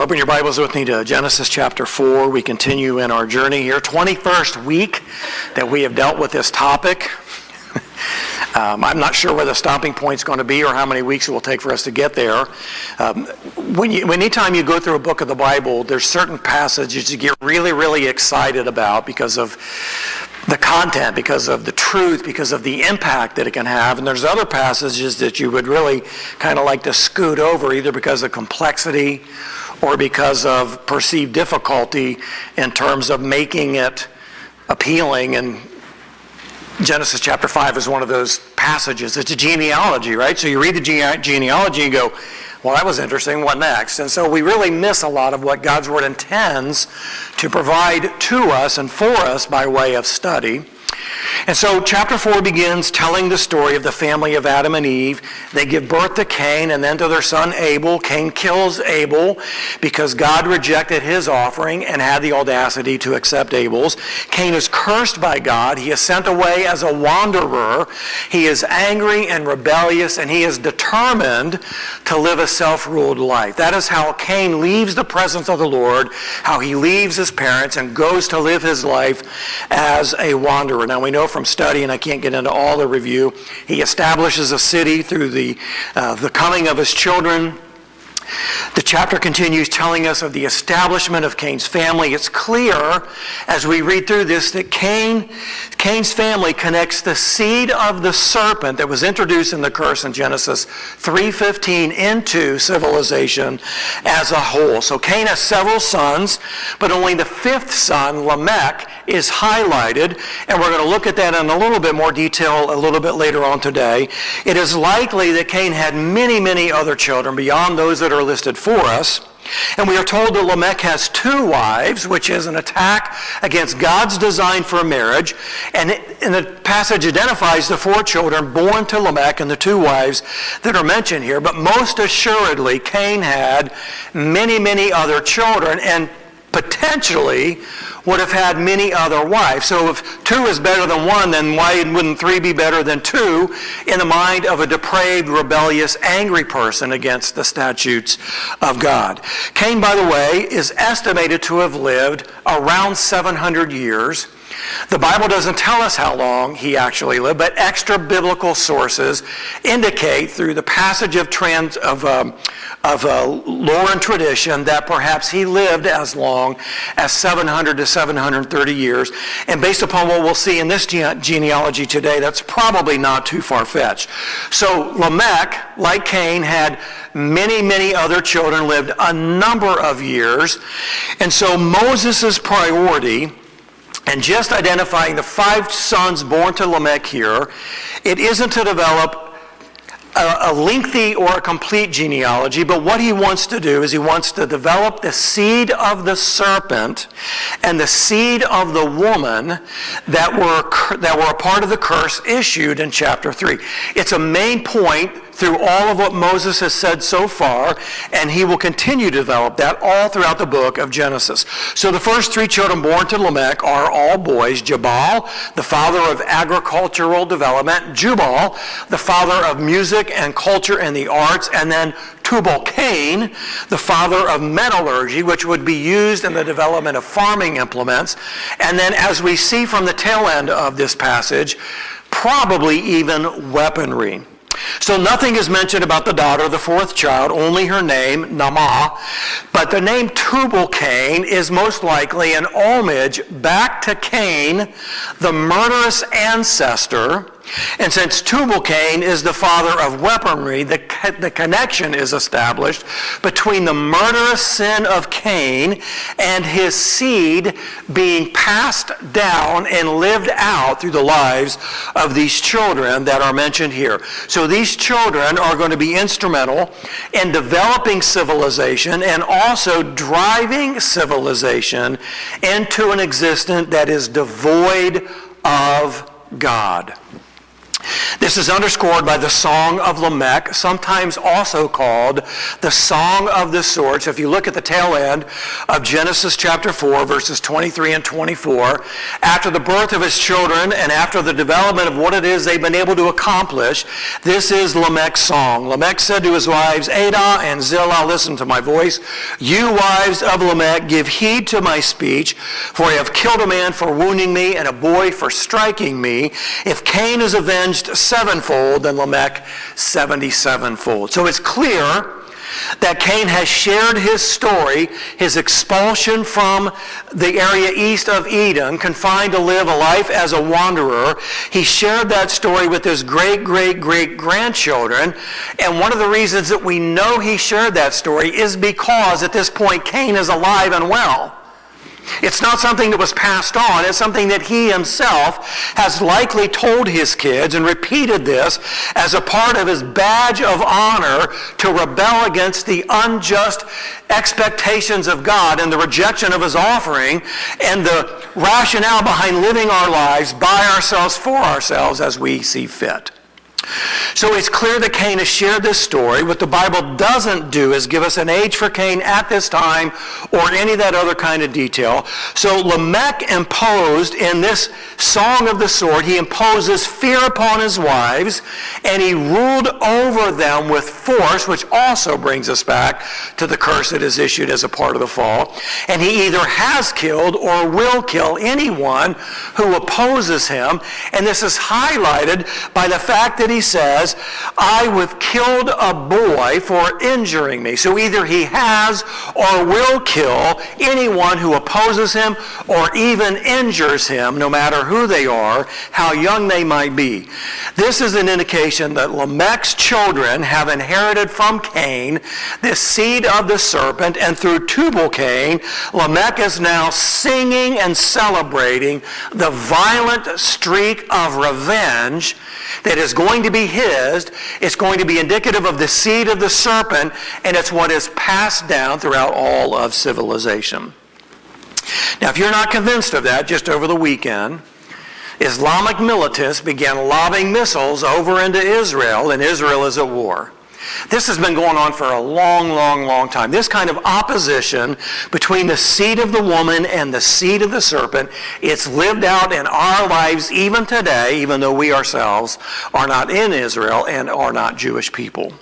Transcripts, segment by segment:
Open your Bibles with me to Genesis chapter 4. We continue in our journey here. 21st week that we have dealt with this topic. I'm not sure where the stopping point's going to be or how many weeks it will take for us to get there. Anytime you go through a book of the Bible, there's certain passages you get really, really excited about because of the content, because of the truth, because of the impact that it can have. And there's other passages that you would really kind of like to scoot over, either because of complexity or because of perceived difficulty in terms of making it appealing. And Genesis chapter 5 is one of those passages. It's a genealogy, right? So you read the genealogy and go, well, that was interesting. What next? And so we really miss a lot of what God's Word intends to provide to us and for us by way of study. And so chapter 4 begins telling the story of the family of Adam and Eve. They give birth to Cain and then to their son Abel. Cain kills Abel because God rejected his offering and had the audacity to accept Abel's. Cain is cursed by God. He is sent away as a wanderer. He is angry and rebellious, and he is determined to live a self-ruled life. That is how Cain leaves the presence of the Lord, how he leaves his parents and goes to live his life as a wanderer. Now we know from study, and I can't get into all the review, he establishes a city through the coming of his children. The chapter continues telling us of the establishment of Cain's family. It's clear as we read through this that Cain's family connects the seed of the serpent that was introduced in the curse in Genesis 3:15 into civilization as a whole. So Cain has several sons, but only the fifth son, Lamech, is highlighted, and we're going to look at that in a little bit more detail a little bit later on today. It is likely that Cain had many, many other children beyond those that are listed for us. And we are told that Lamech has two wives, which is an attack against God's design for marriage. And the passage identifies the four children born to Lamech and the two wives that are mentioned here. But most assuredly, Cain had many, many other children and potentially would have had many other wives. So if two is better than one, then why wouldn't three be better than two in the mind of a depraved, rebellious, angry person against the statutes of God? Cain, by the way, is estimated to have lived around 700 years. The Bible doesn't tell us how long he actually lived, but extra biblical sources indicate through the passage of lore and tradition that perhaps he lived as long as 700 to 730 years. And based upon what we'll see in this genealogy today, that's probably not too far-fetched. So Lamech, like Cain, had many, many other children, lived a number of years. And so Moses' priority, and just identifying the five sons born to Lamech here, it isn't to develop a lengthy or a complete genealogy, but what he wants to do is he wants to develop the seed of the serpent and the seed of the woman that were a part of the curse issued in chapter 3. It's a main point through all of what Moses has said so far, and he will continue to develop that all throughout the book of Genesis. So the first three children born to Lamech are all boys. Jabal, the father of agricultural development. Jubal, the father of music and culture and the arts. And then Tubal-Cain, the father of metallurgy, which would be used in the development of farming implements. And then as we see from the tail end of this passage, probably even weaponry. So nothing is mentioned about the daughter, the fourth child, only her name, Naamah. But the name Tubal-Cain is most likely an homage back to Cain, the murderous ancestor. And since Tubal-Cain is the father of weaponry, the connection is established between the murderous sin of Cain and his seed being passed down and lived out through the lives of these children that are mentioned here. So these children are going to be instrumental in developing civilization and also driving civilization into an existence that is devoid of God. This is underscored by the Song of Lamech, sometimes also called the Song of the Sword. So if you look at the tail end of Genesis chapter 4, verses 23 and 24, after the birth of his children and after the development of what it is they've been able to accomplish, this is Lamech's song. Lamech said to his wives, Adah and Zillah, listen to my voice. You wives of Lamech, give heed to my speech, for I have killed a man for wounding me and a boy for striking me. If Cain is avenged sevenfold, then Lamech 77-fold. So it's clear that Cain has shared his story, his expulsion from the area east of Eden, confined to live a life as a wanderer. He shared that story with his great-great-great-grandchildren. And one of the reasons that we know he shared that story is because at this point Cain is alive and well. It's not something that was passed on. It's something that he himself has likely told his kids and repeated this as a part of his badge of honor to rebel against the unjust expectations of God and the rejection of his offering and the rationale behind living our lives by ourselves for ourselves as we see fit. So it's clear that Cain has shared this story. What the Bible doesn't do is give us an age for Cain at this time or any of that other kind of detail. So Lamech imposed in this Song of the Sword, he imposes fear upon his wives, and he ruled over them with force, which also brings us back to the curse that is issued as a part of the fall. And he either has killed or will kill anyone who opposes him. And this is highlighted by the fact that he says, I have killed a boy for injuring me. So either he has or will kill anyone who opposes him or even injures him, no matter who they are, how young they might be. This is an indication that Lamech's children have inherited from Cain this seed of the serpent, and through Tubal-Cain, Lamech is now singing and celebrating the violent streak of revenge that is going to be his. It's going to be indicative of the seed of the serpent, and it's what is passed down throughout all of civilization. Now, if you're not convinced of that, just over the weekend, Islamic militants began lobbing missiles over into Israel, and Israel is at war. This has been going on for a long, long, long time. This kind of opposition between the seed of the woman and the seed of the serpent, it's lived out in our lives even today, even though we ourselves are not in Israel and are not Jewish people.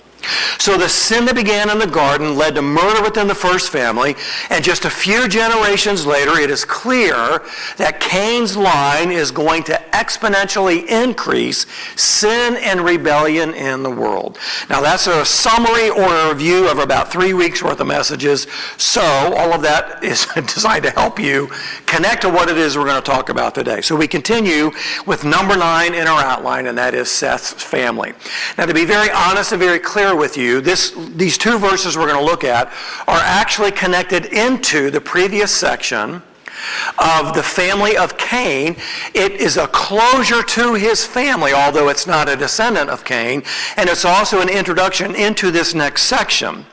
So the sin that began in the garden led to murder within the first family, and just a few generations later, it is clear that Cain's line is going to exponentially increase sin and rebellion in the world. Now that's a summary or a review of about 3 weeks worth of messages, so all of that is designed to help you connect to what it is we're going to talk about today. So we continue with number 9 in our outline, and that is Seth's family. Now to be very honest and very clear with you, these two verses we're going to look at are actually connected into the previous section of the family of Cain. It is a closure to his family, although it's not a descendant of Cain, and it's also an introduction into this next section.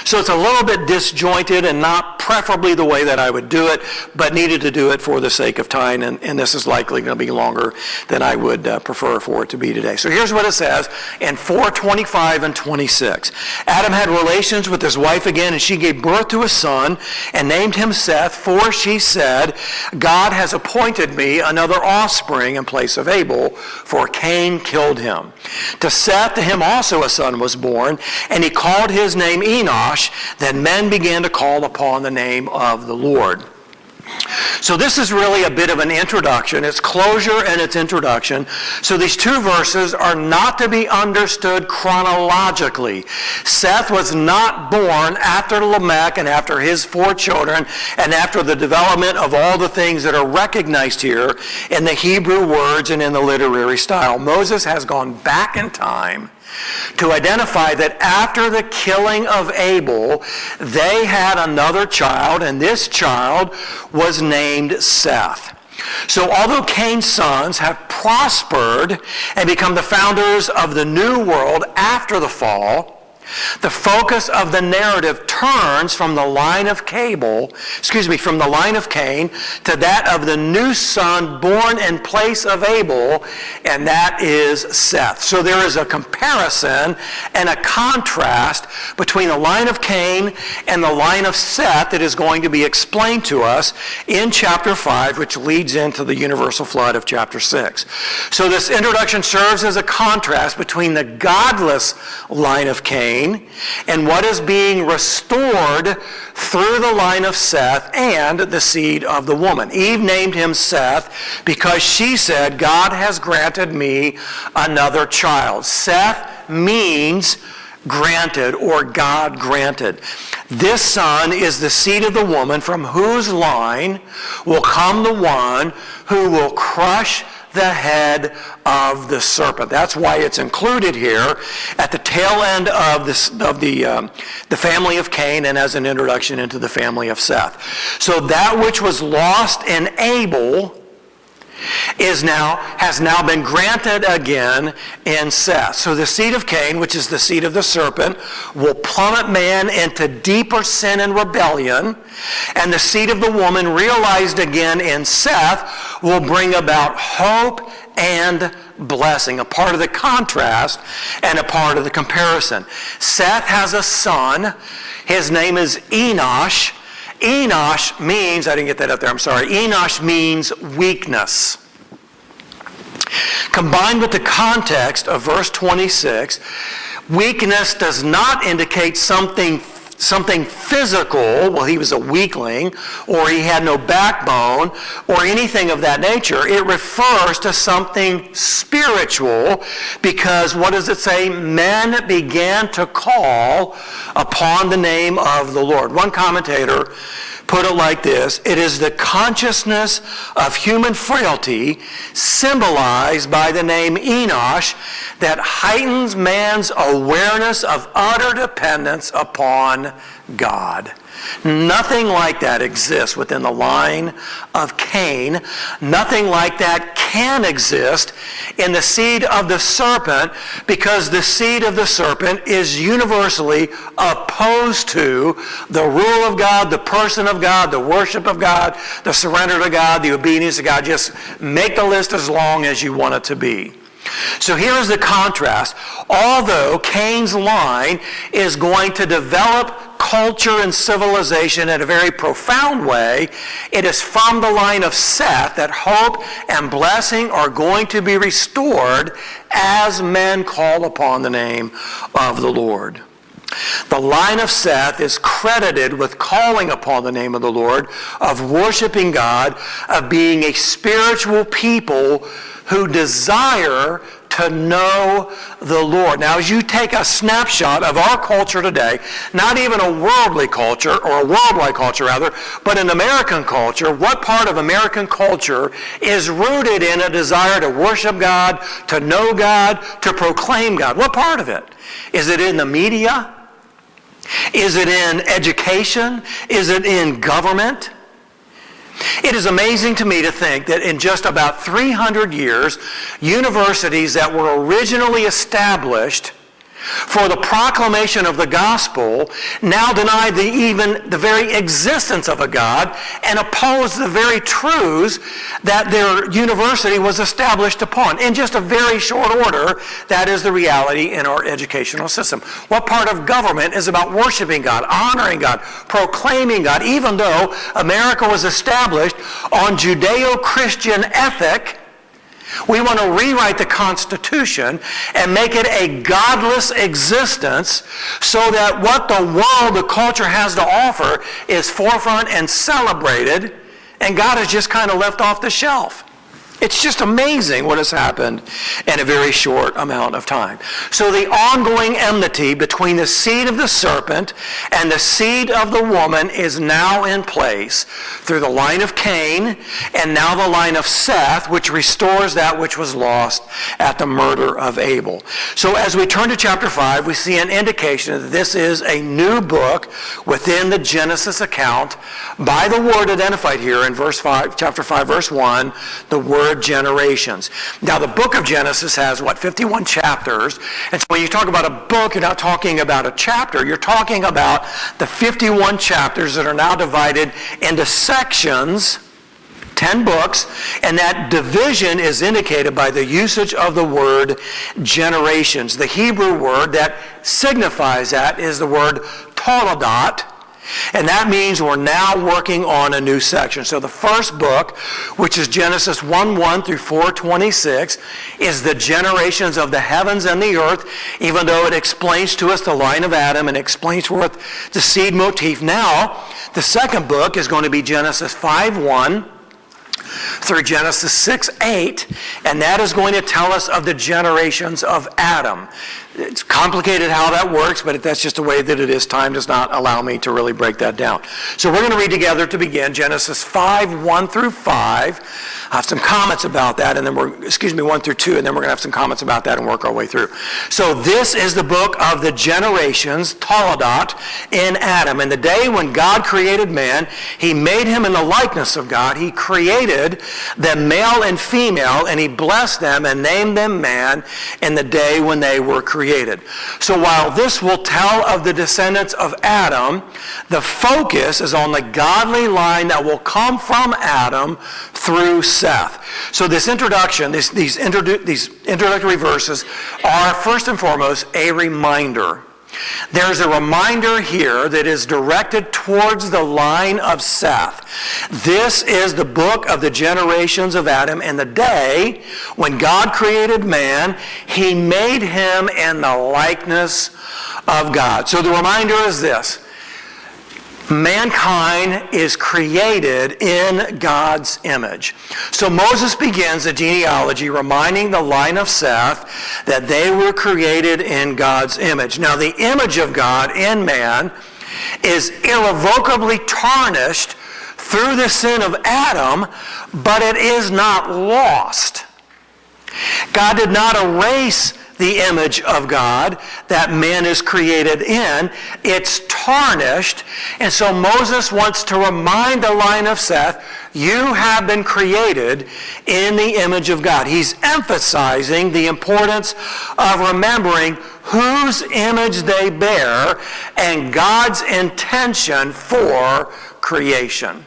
So it's a little bit disjointed and not preferably the way that I would do it, but needed to do it for the sake of time, and this is likely going to be longer than I would prefer for it to be today. So here's what it says in 4:25 and 26. Adam had relations with his wife again, and she gave birth to a son and named him Seth, for she said, God has appointed me another offspring in place of Abel, for Cain killed him. To Seth, to him also a son was born, and he called his name Enosh. Then men began to call upon the name of the Lord. So this is really a bit of an introduction. It's closure and it's introduction. So these two verses are not to be understood chronologically. Seth was not born after Lamech and after his 4 children and after the development of all the things that are recognized here in the Hebrew words and in the literary style. Moses has gone back in time to identify that after the killing of Abel, they had another child, and this child was named Seth. So although Cain's sons have prospered and become the founders of the new world after the fall, The focus of the narrative turns from the line of Cain to that of the new son born in place of Abel, and that is Seth. So there is a comparison and a contrast between the line of Cain and the line of Seth that is going to be explained to us in chapter 5, which leads into the universal flood of chapter 6. So this introduction serves as a contrast between the godless line of Cain and what is being restored through the line of Seth and the seed of the woman. Eve named him Seth because she said, God has granted me another child. Seth means granted or God granted. This son is the seed of the woman from whose line will come the one who will crush the head of the serpent. That's why it's included here at the tail end of the family of Cain and as an introduction into the family of Seth. So that which was lost in Abel has now been granted again in Seth. So the seed of Cain, which is the seed of the serpent, will plummet man into deeper sin and rebellion, and the seed of the woman, realized again in Seth, will bring about hope and blessing, a part of the contrast and a part of the comparison. Seth has a son. His name is Enosh. Enosh means, I didn't get that up there, I'm sorry. Enosh means weakness. Combined with the context of verse 26, weakness does not indicate something physical, well, he was a weakling, or he had no backbone, or anything of that nature. It refers to something spiritual, because what does it say? Men began to call upon the name of the Lord. One commentator put it like this: it is the consciousness of human frailty symbolized by the name Enosh that heightens man's awareness of utter dependence upon God. Nothing like that exists within the line of Cain. Nothing like that can exist in the seed of the serpent, because the seed of the serpent is universally opposed to the rule of God, the person of God, the worship of God, the surrender to God, the obedience to God. Just make the list as long as you want it to be. So here's the contrast. Although Cain's line is going to develop culture and civilization in a very profound way, it is from the line of Seth that hope and blessing are going to be restored as men call upon the name of the Lord. The line of Seth is credited with calling upon the name of the Lord, of worshiping God, of being a spiritual people who desire to know the Lord. Now, as you take a snapshot of our culture today, not even a worldly culture, or a worldwide culture rather, but an American culture, what part of American culture is rooted in a desire to worship God, to know God, to proclaim God? What part of it? Is it in the media? Is it in education? Is it in government? It is amazing to me to think that in just about 300 years, universities that were originally established for the proclamation of the gospel now deny even the very existence of a God and oppose the very truths that their university was established upon. In just a very short order, that is the reality in our educational system. What part of government is about worshiping God, honoring God, proclaiming God, even though America was established on Judeo-Christian ethic? We want to rewrite the Constitution and make it a godless existence so that what the world, the culture has to offer is forefront and celebrated, and God is just kind of left off the shelf. It's just amazing what has happened in a very short amount of time. So the ongoing enmity between the seed of the serpent and the seed of the woman is now in place through the line of Cain and now the line of Seth, which restores that which was lost at the murder of Abel. So as we turn to chapter 5, we see an indication that this is a new book within the Genesis account by the word identified here in chapter 5, verse 1, the word word generations. Now, the book of Genesis has, 51 chapters. And so when you talk about a book, you're not talking about a chapter. You're talking about the 51 chapters that are now divided into sections, 10 books, and that division is indicated by the usage of the word generations. The Hebrew word that signifies that is the word toledot, and that means we're now working on a new section. So the first book, which is Genesis 1:1 through 4:26, is the generations of the heavens and the earth, even though it explains to us the line of Adam and explains to us the seed motif. Now, the second book is going to be Genesis 5:1 through Genesis 6:8, and that is going to tell us of the generations of Adam. It's complicated how that works, but that's just the way that it is. Time does not allow me to really break that down. So we're going to read together to begin Genesis 5:1 through 5. I have some comments about that, and then 1 through 2, and then we're going to have some comments about that and work our way through. So this is the book of the generations, Toledot, in Adam. In the day when God created man, he made him in the likeness of God. He created them male and female, and he blessed them and named them man in the day when they were created. So while this will tell of the descendants of Adam, the focus is on the godly line that will come from Adam through Seth. So this introduction, these introductory verses are first and foremost a reminder. There's a reminder here that is directed towards the line of Seth. This is the book of the generations of Adam. In the day when God created man, he made him in the likeness of God. So the reminder is this: mankind is created in God's image. So Moses begins the genealogy reminding the line of Seth that they were created in God's image. Now, the image of God in man is irrevocably tarnished through the sin of Adam, but it is not lost. God did not erase the image of God that man is created in. It's tarnished. And so Moses wants to remind the line of Seth, you have been created in the image of God. He's emphasizing the importance of remembering whose image they bear and God's intention for creation.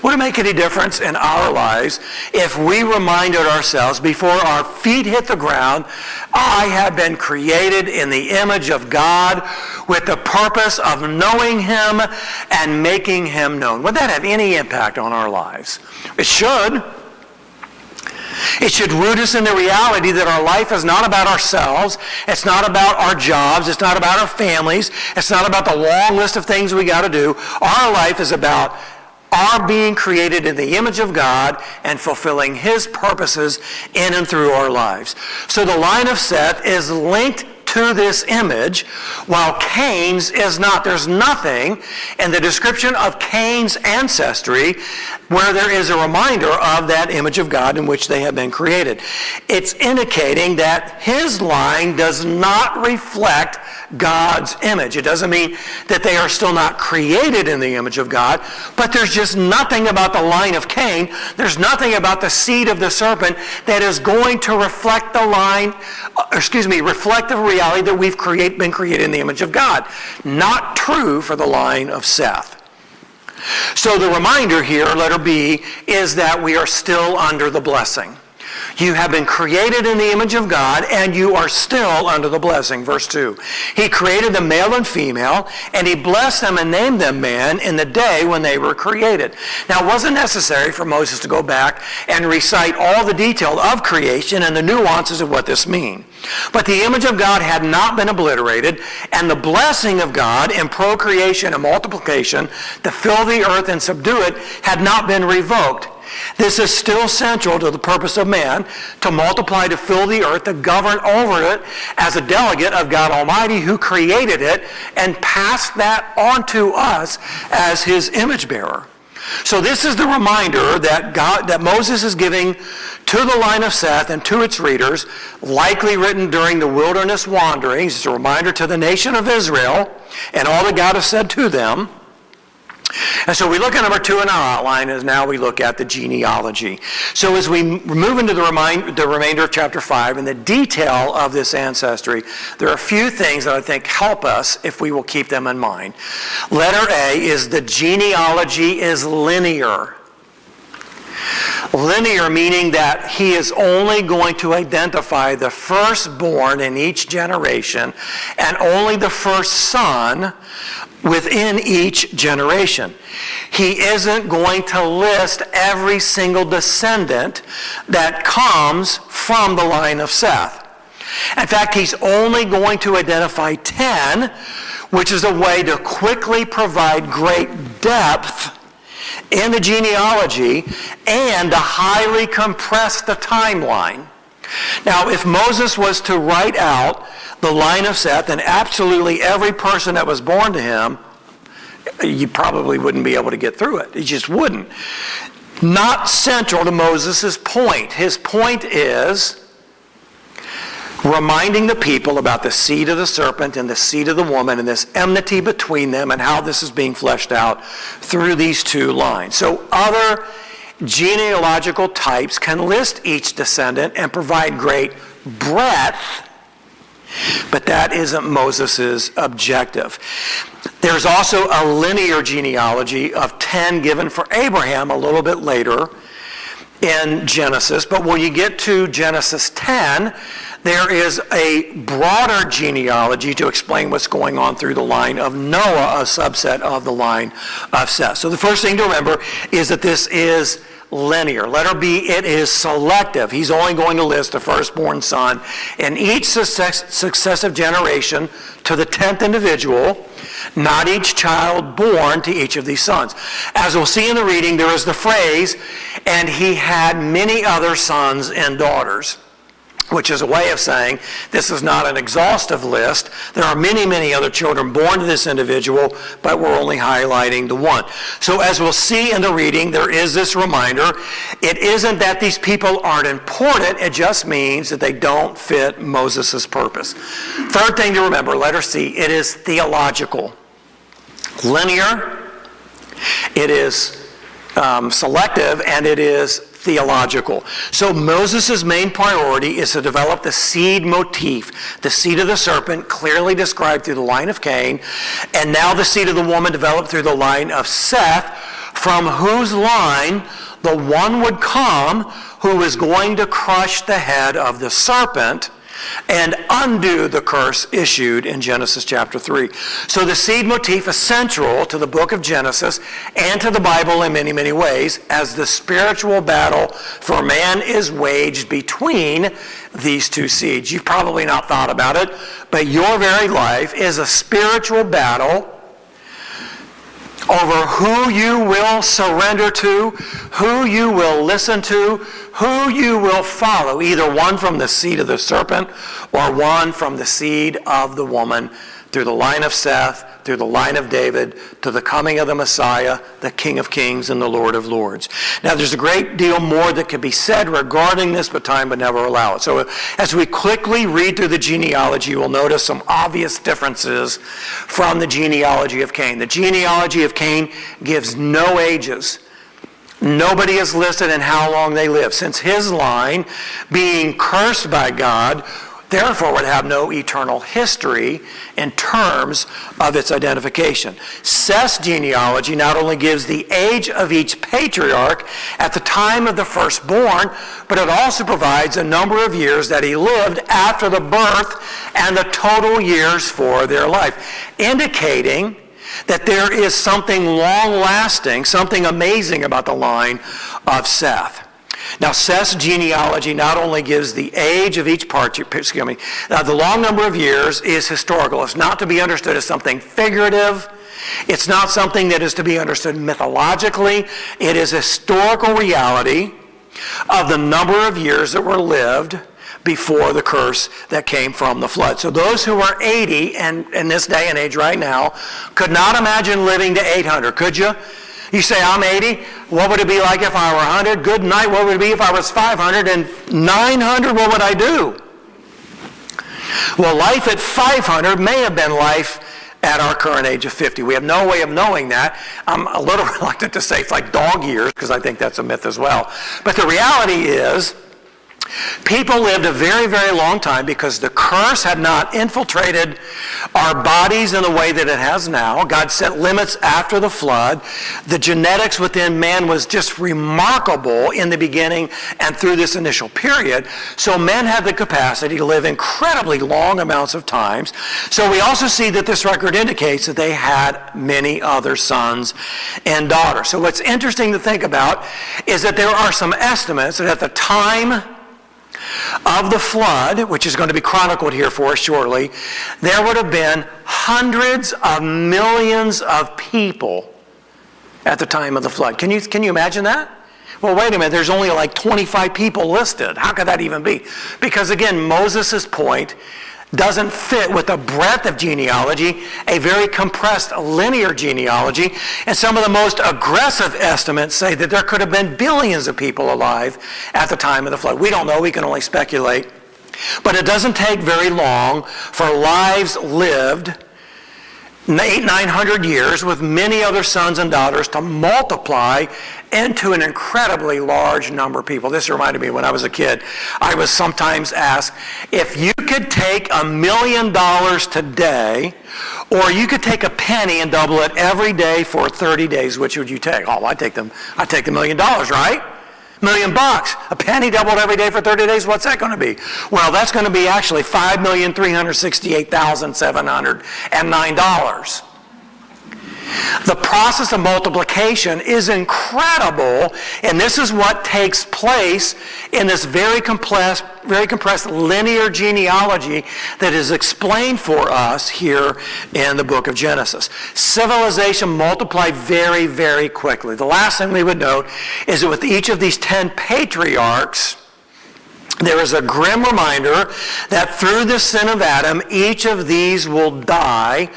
Would it make any difference in our lives if we reminded ourselves before our feet hit the ground, I have been created in the image of God with the purpose of knowing him and making him known? Would that have any impact on our lives? It should. It should root us in the reality that our life is not about ourselves. It's not about our jobs. It's not about our families. It's not about the long list of things we got to do. Our life is about our being created in the image of God and fulfilling his purposes in and through our lives. So the line of Seth is linked to this image, while Cain's is not. There's nothing in the description of Cain's ancestry where there is a reminder of that image of God in which they have been created. It's indicating that his line does not reflect God's image. It doesn't mean that they are still not created in the image of God, but there's just nothing about the line of Cain, there's nothing about the seed of the serpent that is going to reflect reflect the reality that we've been created in the image of God. Not true for the line of Seth. So the reminder here, letter B, is that we are still under the blessing. You have been created in the image of God, and you are still under the blessing. Verse 2. He created them male and female, and he blessed them and named them man in the day when they were created. Now, it wasn't necessary for Moses to go back and recite all the detail of creation and the nuances of what this means. But the image of God had not been obliterated, and the blessing of God in procreation and multiplication to fill the earth and subdue it had not been revoked. This is still central to the purpose of man, to multiply, to fill the earth, to govern over it as a delegate of God Almighty who created it and passed that on to us as his image bearer. So this is the reminder that Moses is giving to the line of Seth and to its readers, likely written during the wilderness wanderings. It's a reminder to the nation of Israel and all that God has said to them. And so we look at number 2 in our outline, as now we look at the genealogy. So as we move into the remainder of chapter 5 and the detail of this ancestry, there are a few things that I think help us if we will keep them in mind. Letter A is the genealogy is linear. Linear meaning that he is only going to identify the firstborn in each generation and only the first son within each generation. He isn't going to list every single descendant that comes from the line of Seth. In fact, he's only going to identify 10, which is a way to quickly provide great depth in the genealogy and to highly compress the timeline. Now, if Moses was to write out the line of Seth and absolutely every person that was born to him, you probably wouldn't be able to get through it. You just wouldn't. Not central to Moses' point. His point is reminding the people about the seed of the serpent and the seed of the woman and this enmity between them and how this is being fleshed out through these two lines. So other genealogical types can list each descendant and provide great breadth, but that isn't Moses' objective. There's also a linear genealogy of 10 given for Abraham a little bit later in Genesis, but when you get to Genesis 10, there is a broader genealogy to explain what's going on through the line of Noah, a subset of the line of Seth. So the first thing to remember is that this is linear. Letter B, it is selective. He's only going to list the firstborn son in each successive generation to the 10th individual, not each child born to each of these sons. As we'll see in the reading, there is the phrase, and he had many other sons and daughters, which is a way of saying this is not an exhaustive list. There are many, many other children born to this individual, but we're only highlighting the one. So as we'll see in the reading, there is this reminder. It isn't that these people aren't important. It just means that they don't fit Moses' purpose. Third thing to remember, letter C, it is theological. Linear, it is selective, and it is theological. So Moses' main priority is to develop the seed motif, the seed of the serpent clearly described through the line of Cain, and now the seed of the woman developed through the line of Seth, from whose line the one would come who is going to crush the head of the serpent and undo the curse issued in Genesis chapter 3. So the seed motif is central to the book of Genesis and to the Bible in many, many ways, as the spiritual battle for man is waged between these two seeds. You've probably not thought about it, but your very life is a spiritual battle over who you will surrender to, who you will listen to, who you will follow, either one from the seed of the serpent or one from the seed of the woman, through the line of Seth, through the line of David, to the coming of the Messiah, the King of Kings and the Lord of Lords. Now, there's a great deal more that could be said regarding this, but time would never allow it. So as we quickly read through the genealogy, we'll notice some obvious differences from the genealogy of Cain. The genealogy of Cain gives no ages. Nobody is listed in how long they live, since his line, being cursed by God, therefore would have no eternal history in terms of its identification. Seth's genealogy not only gives the age of each patriarch at the time of the firstborn, but it also provides a number of years that he lived after the birth and the total years for their life, indicating that there is something long-lasting, something amazing about the line of Seth. Now, Seth's genealogy not only gives the age of each the long number of years is historical. It's not to be understood as something figurative. It's not something that is to be understood mythologically. It is historical reality of the number of years that were lived before the curse that came from the flood. So those who are 80 and in this day and age right now could not imagine living to 800, could you? You say, I'm 80. What would it be like if I were 100? Good night. What would it be if I was 500? And 900, what would I do? Well, life at 500 may have been life at our current age of 50. We have no way of knowing that. I'm a little reluctant to say it's like dog years, because I think that's a myth as well. But the reality is, people lived a very, very long time because the curse had not infiltrated our bodies in the way that it has now. God set limits after the flood. The genetics within man was just remarkable in the beginning and through this initial period. So men had the capacity to live incredibly long amounts of times. So we also see that this record indicates that they had many other sons and daughters. So what's interesting to think about is that there are some estimates that at the time of the flood, which is going to be chronicled here for us shortly, there would have been hundreds of millions of people at the time of the flood. Can you imagine that? Well, wait a minute, there's only like 25 people listed. How could that even be? Because again, Moses' point doesn't fit with the breadth of genealogy, a very compressed linear genealogy, and some of the most aggressive estimates say that there could have been billions of people alive at the time of the flood. We don't know, we can only speculate. But it doesn't take very long for lives lived 900 years with many other sons and daughters to multiply into an incredibly large number of people. This reminded me when I was a kid. I was sometimes asked, if you could take $1 million today, or you could take a penny and double it every day for 30 days, which would you take? Oh, I'd take the $1 million, right? $1 million. A penny doubled every day for 30 days, what's that going to be? Well, that's going to be actually $5,368,709. The process of multiplication is incredible, and this is what takes place in this very compressed linear genealogy that is explained for us here in the book of Genesis. Civilization multiplied very, very quickly. The last thing we would note is that with each of these 10 patriarchs, there is a grim reminder that through the sin of Adam, each of these will die,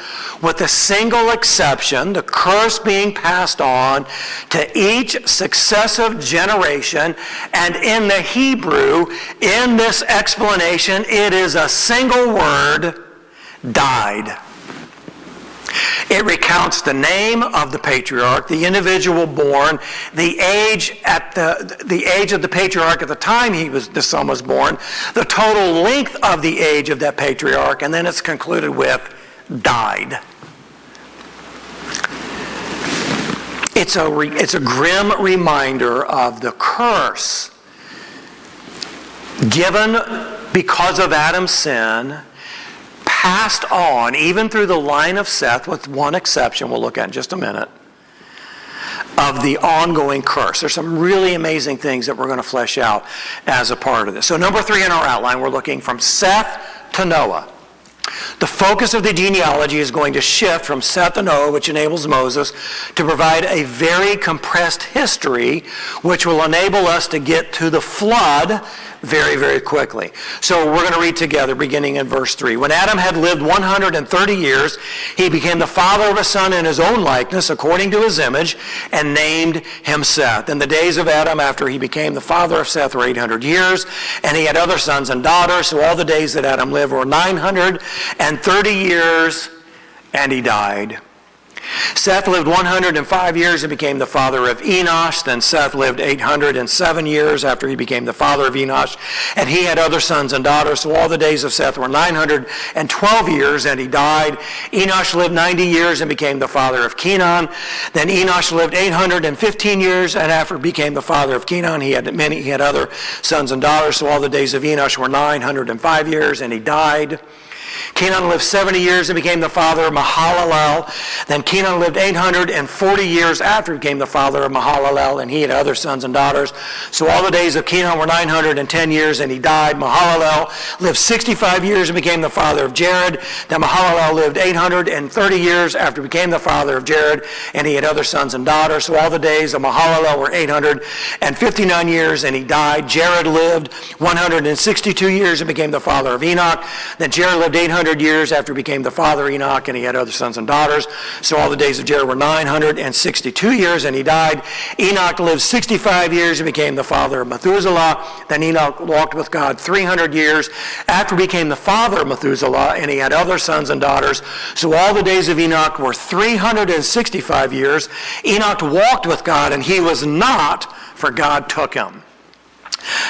with a single exception, the curse being passed on to each successive generation. And in the Hebrew, in this explanation, it is a single word, died. It recounts the name of the patriarch, the individual born, the age of the patriarch at the time the son was born, the total length of the age of that patriarch, and then it's concluded with died. It's a grim reminder of the curse given because of Adam's sin, passed on, even through the line of Seth, with one exception we'll look at in just a minute, of the ongoing curse. There's some really amazing things that we're going to flesh out as a part of this. So number 3 in our outline, we're looking from Seth to Noah. The focus of the genealogy is going to shift from Seth to Noah, which enables Moses to provide a very compressed history, which will enable us to get to the flood very, very quickly. So we're going to read together, beginning in verse 3. When Adam had lived 130 years, he became the father of a son in his own likeness, according to his image, and named him Seth. And the days of Adam after he became the father of Seth were 800 years, and he had other sons and daughters. So all the days that Adam lived were 930 years, and he died. Seth lived 105 years and became the father of Enosh. Then Seth lived 807 years after he became the father of Enosh. And he had other sons and daughters. So all the days of Seth were 912 years, and he died. Enosh lived 90 years and became the father of Kenan. Then Enosh lived 815 years, and after he became the father of Kenan, he had other sons and daughters. So all the days of Enosh were 905 years, and he died. Kenan lived 70 years and became the father of Mahalalel. Then Kenan lived 840 years after he became the father of Mahalalel, and he had other sons and daughters. So all the days of Kenan were 910 years, and he died. Mahalalel lived 65 years and became the father of Jared. Then Mahalalel lived 830 years after he became the father of Jared, and he had other sons and daughters. So all the days of Mahalalel were 859 years, and he died. Jared lived 162 years and became the father of Enoch. Then Jared lived 800 years after he became the father of Enoch, and he had other sons and daughters. So all the days of Jared were 962 years, and he died. Enoch lived 65 years and became the father of Methuselah. Then Enoch walked with God 300 years after he became the father of Methuselah, and he had other sons and daughters. So all the days of Enoch were 365 years. Enoch walked with God, and he was not, for God took him.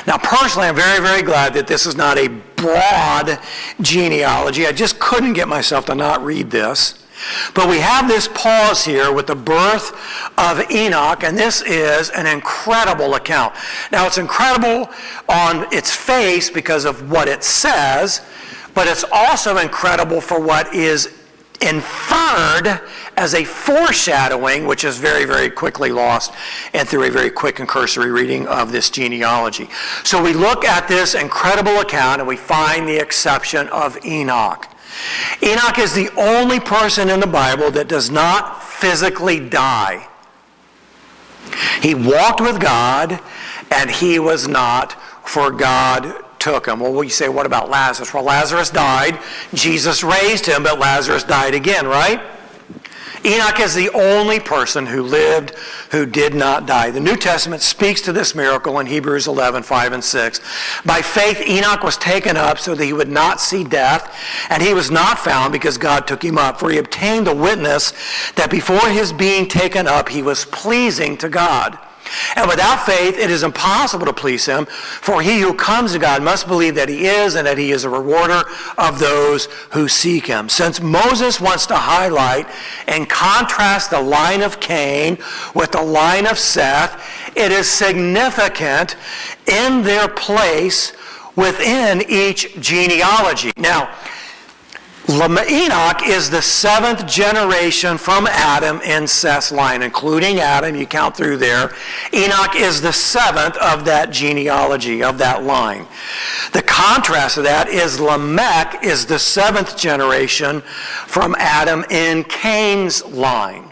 Now, personally, I'm very, very glad that this is not a broad genealogy. I just couldn't get myself to not read this. But we have this pause here with the birth of Enoch, and this is an incredible account. Now, it's incredible on its face because of what it says, but it's also incredible for what is inferred as a foreshadowing, which is very, very quickly lost and through a very quick and cursory reading of this genealogy. So we look at this incredible account and we find the exception of Enoch. Enoch is the only person in the Bible that does not physically die. He walked with God, and he was not, for God took him. Well, we say, what about Lazarus? Well, Lazarus died. Jesus raised him, but Lazarus died again, right? Enoch is the only person who lived who did not die. The New Testament speaks to this miracle in Hebrews 11, 5 and 6. By faith, Enoch was taken up so that he would not see death, and he was not found because God took him up. For he obtained the witness that before his being taken up, he was pleasing to God. And without faith, it is impossible to please him, for he who comes to God must believe that he is, and that he is a rewarder of those who seek him. Since Moses wants to highlight and contrast the line of Cain with the line of Seth, it is significant in their place within each genealogy. Now, Enoch is the seventh generation from Adam in Seth's line, including Adam. You count through there. Enoch is the seventh of that genealogy, of that line. The contrast of that is Lamech is the seventh generation from Adam in Cain's line.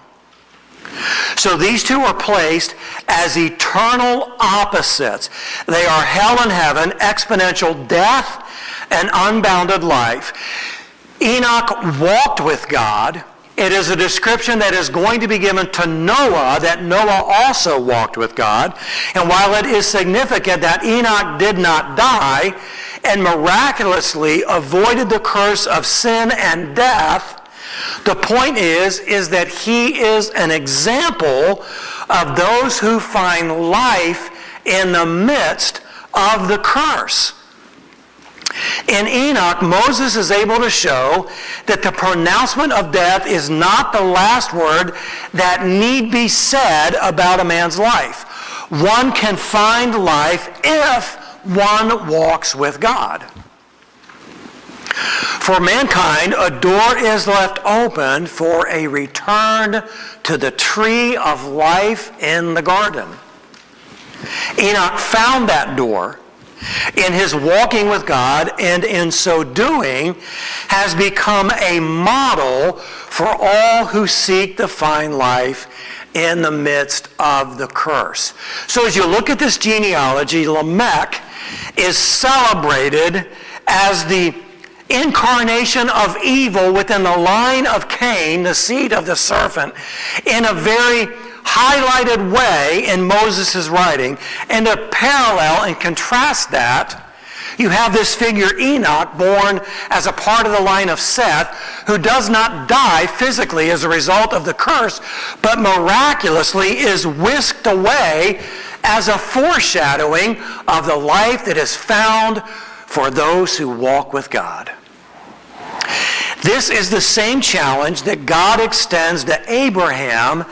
So these two are placed as eternal opposites. They are hell and heaven, exponential death and unbounded life. Enoch walked with God. It is a description that is going to be given to Noah, that Noah also walked with God. And while it is significant that Enoch did not die and miraculously avoided the curse of sin and death, the point is that he is an example of those who find life in the midst of the curse. In Enoch, Moses is able to show that the pronouncement of death is not the last word that need be said about a man's life. One can find life if one walks with God. For mankind, a door is left open for a return to the tree of life in the garden. Enoch found that door in his walking with God, and in so doing has become a model for all who seek to find life in the midst of the curse. So as you look at this genealogy, Lamech is celebrated as the incarnation of evil within the line of Cain, the seed of the serpent, in a very highlighted way in Moses' writing. And to parallel and contrast that, you have this figure Enoch, born as a part of the line of Seth, who does not die physically as a result of the curse, but miraculously is whisked away as a foreshadowing of the life that is found for those who walk with God. This is the same challenge that God extends to Abraham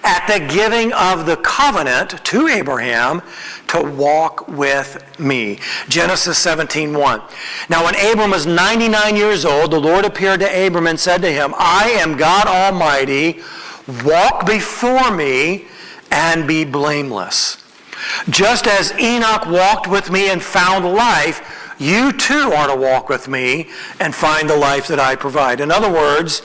at the giving of the covenant to Abraham to walk with me. Genesis 17:1. Now when Abram was 99 years old, the Lord appeared to Abram and said to him, I am God Almighty, walk before me and be blameless. Just as Enoch walked with me and found life, you too are to walk with me and find the life that I provide. In other words,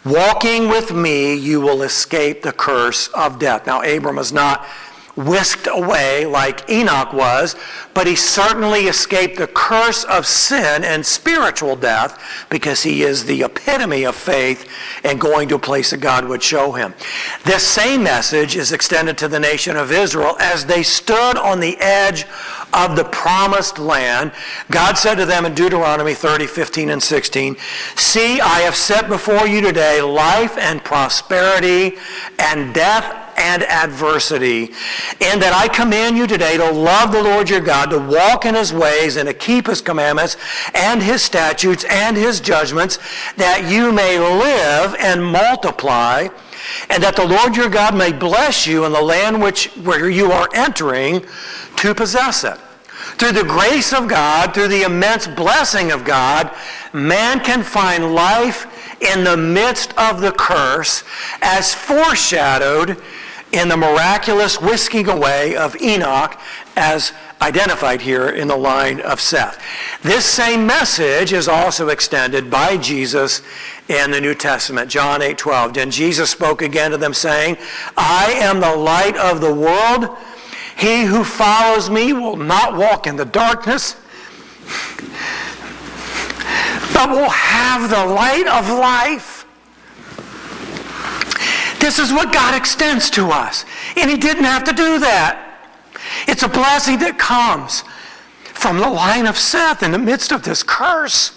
walking with me, you will escape the curse of death. Now, Abram is not whisked away like Enoch was, but he certainly escaped the curse of sin and spiritual death because he is the epitome of faith and going to a place that God would show him. This same message is extended to the nation of Israel as they stood on the edge of the promised land. God said to them in Deuteronomy 30:15 and 16, "See, I have set before you today life and prosperity and death and adversity, and that I command you today to love the Lord your God, to walk in his ways and to keep his commandments and his statutes and his judgments, that you may live and multiply, and that the Lord your God may bless you in the land where you are entering to possess it." Through the grace of God, through the immense blessing of God, man can find life in the midst of the curse, as foreshadowed in the miraculous whisking away of Enoch, as identified here in the line of Seth. This same message is also extended by Jesus in the New Testament. John 8:12. Then Jesus spoke again to them, saying, "I am the light of the world. He who follows me will not walk in the darkness, but will have the light of life." This is what God extends to us. And he didn't have to do that. It's a blessing that comes from the line of Seth in the midst of this curse.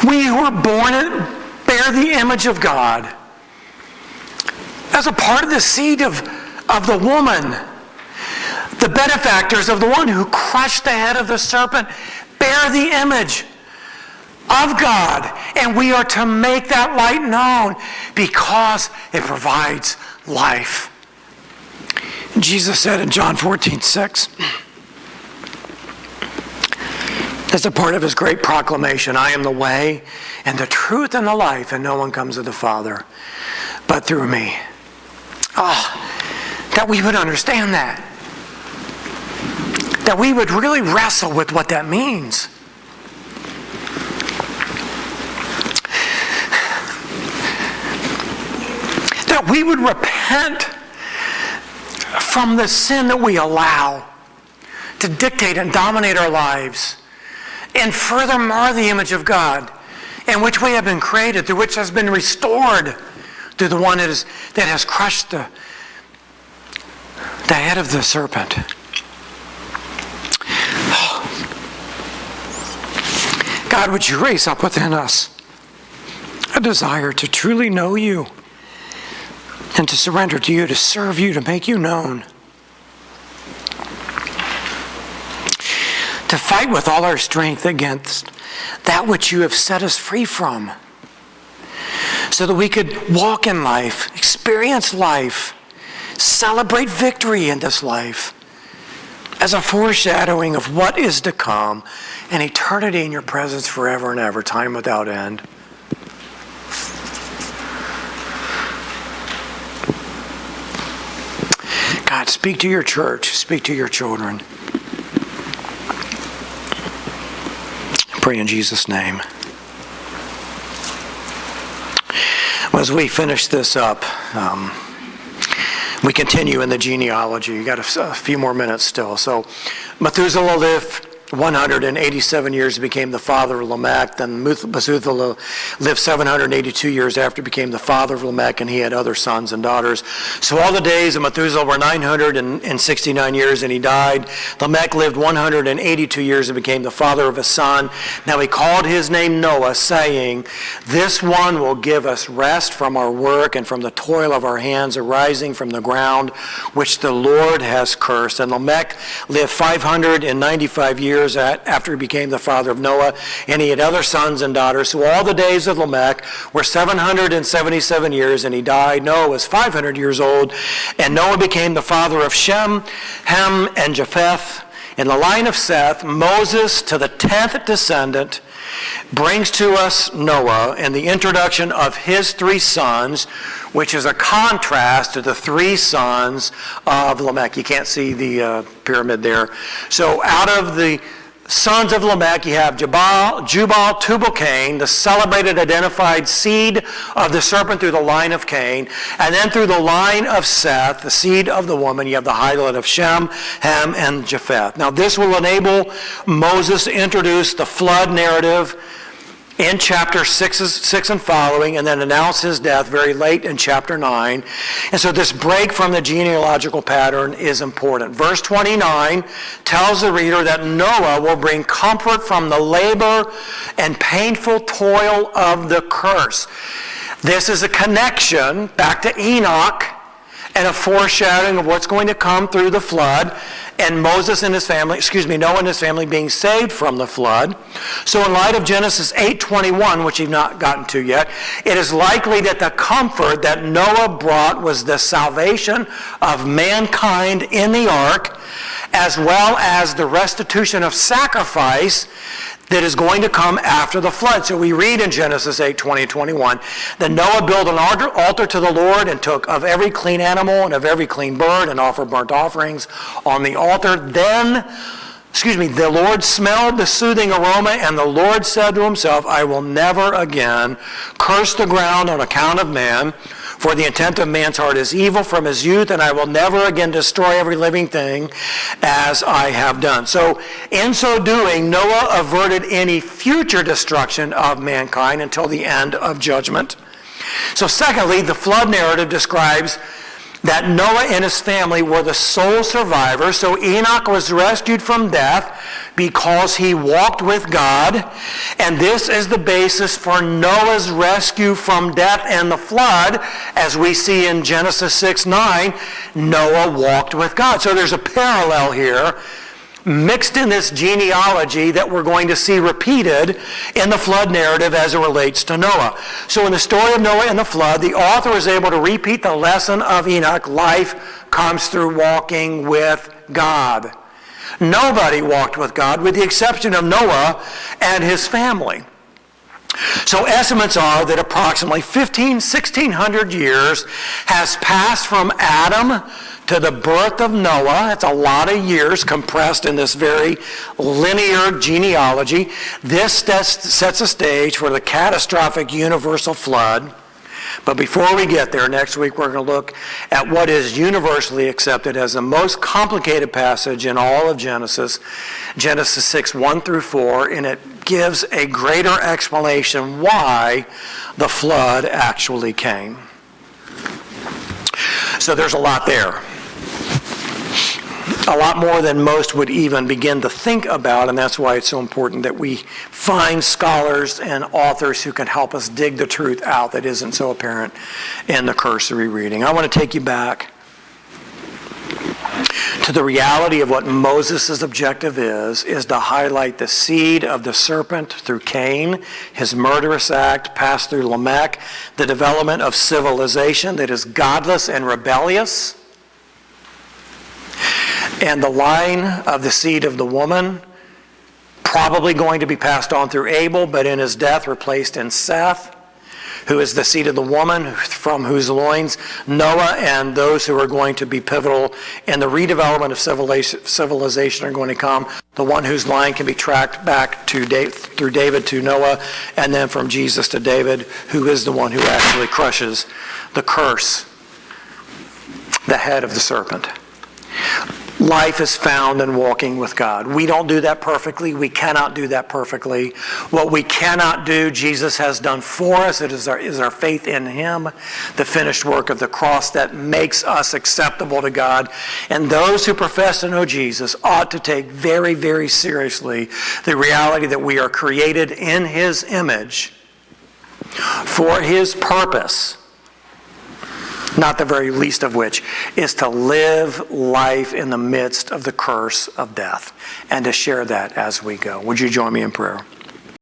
We who are born and bear the image of God, as a part of the seed of the woman, the benefactors of the one who crushed the head of the serpent, bear the image of God. And we are to make that light known because it provides life. Jesus said in John 14:6, as a part of his great proclamation, "I am the way and the truth and the life, and no one comes to the Father but through me." That we would understand that. That we would really wrestle with what that means. That we would repent from the sin that we allow to dictate and dominate our lives, and further mar the image of God in which we have been created, through which has been restored through the one that has crushed the head of the serpent. God, would you raise up within us a desire to truly know you and to surrender to you, to serve you, to make you known, to fight with all our strength against that which you have set us free from, so that we could walk in life, experience life, celebrate victory in this life as a foreshadowing of what is to come, an eternity in your presence forever and ever, time without end. God, speak to your church, speak to your children. I pray in Jesus' name. Well, as we finish this up, we continue in the genealogy. You got a few more minutes still. So Methuselah lived 187 years, became the father of Lamech. Then Methuselah lived 782 years after he became the father of Lamech, and he had other sons and daughters. So all the days of Methuselah were 969 years, and he died. Lamech lived 182 years and became the father of a son. Now he called his name Noah, saying, "This one will give us rest from our work and from the toil of our hands arising from the ground, which the Lord has cursed." And Lamech lived 595 years after he became the father of Noah, and he had other sons and daughters. So all the days of Lamech were 777 years, and he died. Noah was 500 years old, and Noah became the father of Shem, Ham, and Japheth. In the line of Seth, Moses, to the 10th descendant, brings to us Noah and the introduction of his three sons, which is a contrast to the three sons of Lamech. You can't see the pyramid there. So out of the sons of Lamech, you have Jubal, Tubal-Cain, the celebrated identified seed of the serpent through the line of Cain, and then through the line of Seth, the seed of the woman, you have the highlight of Shem, Ham, and Japheth. Now this will enable Moses to introduce the flood narrative in chapter 6 and following, and then announce his death very late in chapter 9. And so this break from the genealogical pattern is important. Verse 29 tells the reader that Noah will bring comfort from the labor and painful toil of the curse. This is a connection back to Enoch and a foreshadowing of what's going to come through the flood, and Noah and his family being saved from the flood. So in light of Genesis 8:21, which you've not gotten to yet, it is likely that the comfort that Noah brought was the salvation of mankind in the ark, as well as the restitution of sacrifice that is going to come after the flood. So we read in Genesis 8:20-21 that Noah built an altar to the Lord and took of every clean animal and of every clean bird and offered burnt offerings on the altar. Then, the Lord smelled the soothing aroma, and the Lord said to himself, I will never again curse the ground on account of man, for the intent of man's heart is evil from his youth, and I will never again destroy every living thing as I have done. So in so doing, Noah averted any future destruction of mankind until the end of judgment. So secondly, the flood narrative describes that Noah and his family were the sole survivors. So Enoch was rescued from death because he walked with God. And this is the basis for Noah's rescue from death and the flood. As we see in Genesis 6:9, Noah walked with God. So there's a parallel here mixed in this genealogy that we're going to see repeated in the flood narrative as it relates to Noah. So in the story of Noah and the flood, the author is able to repeat the lesson of Enoch. Life comes through walking with God. Nobody walked with God with the exception of Noah and his family. So estimates are that approximately 1,600 years has passed from Adam to the birth of Noah. It's a lot of years compressed in this very linear genealogy. This sets a stage for the catastrophic universal flood. But before we get there, next week we're going to look at what is universally accepted as the most complicated passage in all of Genesis, Genesis 6:1-4, and it gives a greater explanation why the flood actually came. So there's a lot there. A lot more than most would even begin to think about, and that's why it's so important that we find scholars and authors who can help us dig the truth out that isn't so apparent in the cursory reading. I want to take you back to the reality of what Moses' objective is to highlight the seed of the serpent through Cain, his murderous act passed through Lamech, the development of civilization that is godless and rebellious, and the line of the seed of the woman, probably going to be passed on through Abel, but in his death replaced in Seth, who is the seed of the woman, from whose loins Noah and those who are going to be pivotal in the redevelopment of civilization are going to come. The one whose line can be tracked back to through David to Noah, and then from Jesus to David, who is the one who actually crushes the curse, the head of the serpent. Life is found in walking with God. We don't do that perfectly. We cannot do that perfectly. What we cannot do, Jesus has done for us. It is our faith in Him, the finished work of the cross that makes us acceptable to God. And those who profess to know Jesus ought to take very, very seriously the reality that we are created in His image for His purpose, not the very least of which is to live life in the midst of the curse of death and to share that as we go. Would you join me in prayer?